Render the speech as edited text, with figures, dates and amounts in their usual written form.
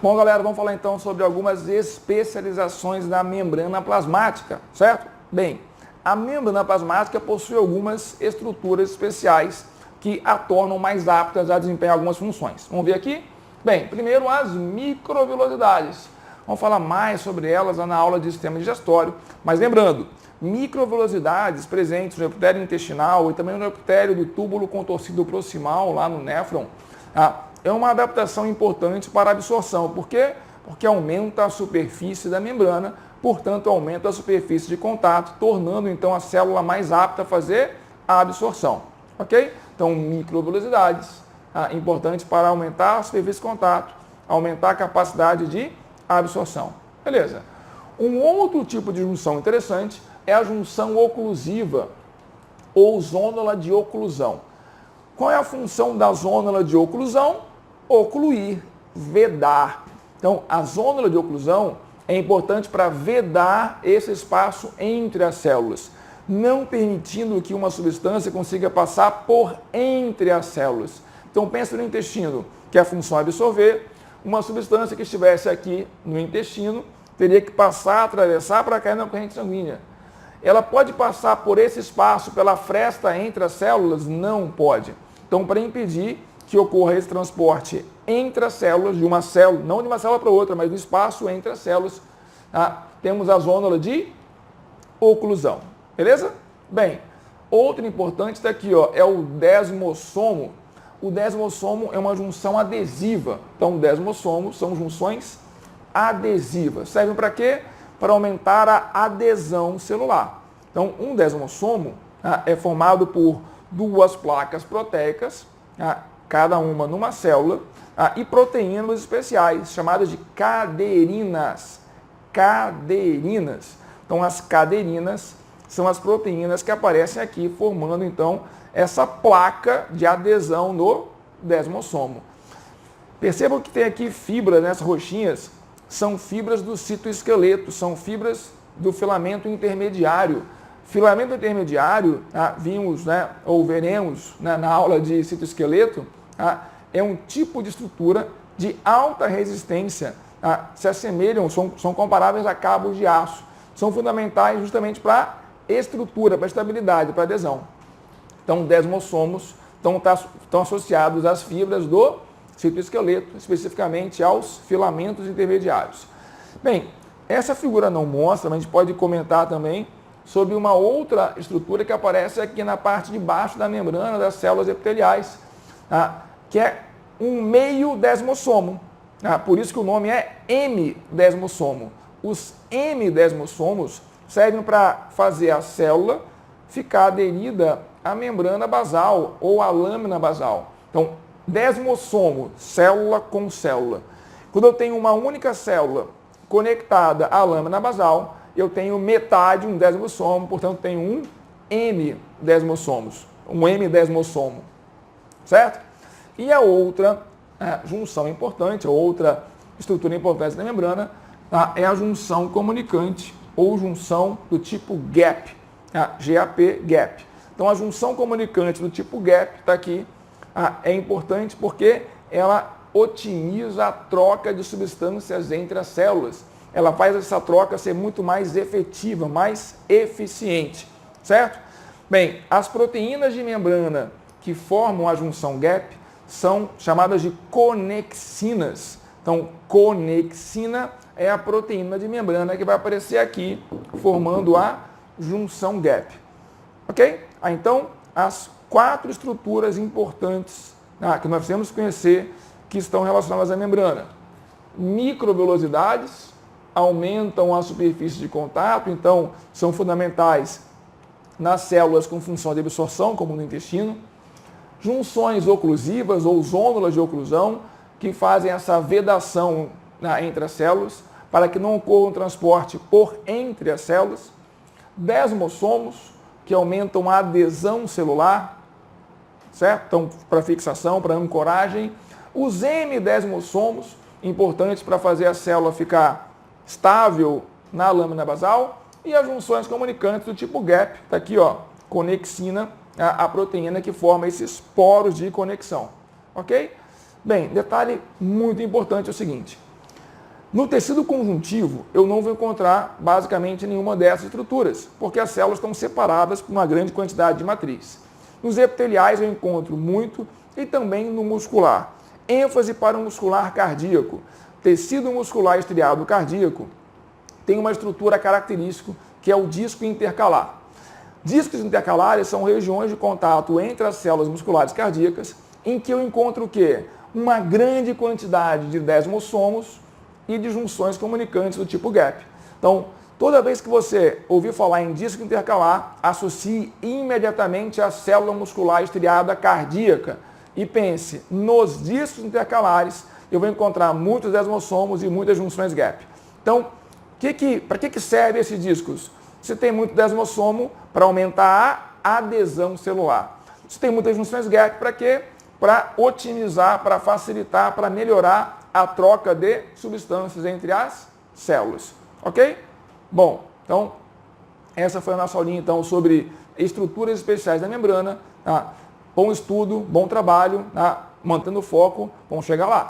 Bom, galera, vamos falar então sobre algumas especializações da membrana plasmática, certo? Bem, a membrana plasmática possui algumas estruturas especiais que a tornam mais aptas a desempenhar algumas funções. Vamos ver aqui? Bem, primeiro as microvilosidades. Vamos falar mais sobre elas na aula de sistema digestório, mas lembrando, microvilosidades presentes no epitélio intestinal e também no epitélio do túbulo contorcido proximal, lá no néfron, é uma adaptação importante para a absorção. Por quê? Porque aumenta a superfície da membrana, portanto aumenta a superfície de contato, tornando então a célula mais apta a fazer a absorção. Ok? Então, microvilosidades, importantes para aumentar a superfície de contato, aumentar a capacidade de absorção. Beleza. Um outro tipo de junção interessante é a junção oclusiva ou zônula de oclusão. Qual é a função da zônula de oclusão? Ocluir, vedar. Então, a zônula de oclusão é importante para vedar esse espaço entre as células, não permitindo que uma substância consiga passar por entre as células. Então, pensa no intestino, que a função é absorver. Uma substância que estivesse aqui no intestino teria que passar, atravessar para cair na corrente sanguínea. Ela pode passar por esse espaço, pela fresta entre as células? Não pode. Então, para impedir que ocorra esse transporte entre as células, de uma célula, não de uma célula para outra, mas do espaço entre as células, temos a zônula de oclusão. Beleza? Bem, outro importante está aqui, ó, é o desmossomo. O desmossomo é uma junção adesiva. Então, desmossomos são junções adesivas. Servem para quê? Para aumentar a adesão celular. Então, um desmossomo é formado por duas placas proteicas, cada uma numa célula, e proteínas especiais, chamadas de caderinas. Caderinas. Então, as caderinas são as proteínas que aparecem aqui, formando, então, essa placa de adesão no desmossomo. Percebam que tem aqui fibras, nessas roxinhas, são fibras do citoesqueleto, são fibras do filamento intermediário. Filamento intermediário, vimos, ou veremos na aula de citoesqueleto, é um tipo de estrutura de alta resistência, se assemelham, são comparáveis a cabos de aço. São fundamentais justamente para estrutura, para estabilidade, para adesão. Então, desmossomos estão associados às fibras do citoesqueleto, especificamente aos filamentos intermediários. Bem, essa figura não mostra, mas a gente pode comentar também sobre uma outra estrutura que aparece aqui na parte de baixo da membrana das células epiteliais, que é um meio desmossomo. Por isso que o nome é hemidesmossomo. Os hemidesmossomos servem para fazer a célula ficar aderida à membrana basal ou à lâmina basal. Então, desmossomo, célula com célula. Quando eu tenho uma única célula conectada à lâmina basal, eu tenho metade, um desmossomo, portanto, tenho um hemidesmossomos, um hemidesmossomo, certo? E a outra junção importante, a outra estrutura importante da membrana, é a junção comunicante ou junção do tipo GAP, GAP, GAP. Então, a junção comunicante do tipo GAP está aqui, é importante porque ela otimiza a troca de substâncias entre as células. Ela faz essa troca ser muito mais efetiva, mais eficiente, certo? Bem, as proteínas de membrana que formam a junção GAP são chamadas de conexinas. Então, conexina é a proteína de membrana que vai aparecer aqui, formando a junção GAP. Ok? Então, as 4 estruturas importantes que nós temos que conhecer que estão relacionadas à membrana. Microvilosidades aumentam a superfície de contato, então são fundamentais nas células com função de absorção, como no intestino. Junções oclusivas ou zônulas de oclusão, que fazem essa vedação entre as células, para que não ocorra um transporte por entre as células. Desmossomos, que aumentam a adesão celular, certo? Então, para fixação, para ancoragem. Os hemidesmossomos, importantes para fazer a célula ficar estável na lâmina basal. E as junções comunicantes do tipo GAP, está aqui, ó, conexina, a proteína que forma esses poros de conexão. Ok? Bem, detalhe muito importante é o seguinte. No tecido conjuntivo, eu não vou encontrar basicamente nenhuma dessas estruturas, porque as células estão separadas por uma grande quantidade de matriz. Nos epiteliais eu encontro muito e também no muscular. ênfase para o muscular cardíaco. Tecido muscular estriado cardíaco tem uma estrutura característica que é o disco intercalar. Discos intercalares são regiões de contato entre as células musculares cardíacas em que eu encontro o quê? Uma grande quantidade de desmossomos e de junções comunicantes do tipo gap. Então, toda vez que você ouvir falar em disco intercalar, associe imediatamente a célula muscular estriada cardíaca e pense, nos discos intercalares eu vou encontrar muitos desmossomos e muitas junções gap. Então, para que servem esses discos? Você tem muito desmossomo para aumentar a adesão celular. Você tem muitas junções gap para quê? Para otimizar, para facilitar, para melhorar a troca de substâncias entre as células. Ok? Bom, então, essa foi a nossa aulinha então, sobre estruturas especiais da membrana. Tá? Bom estudo, bom trabalho, tá? Mantendo o foco, vamos chegar lá.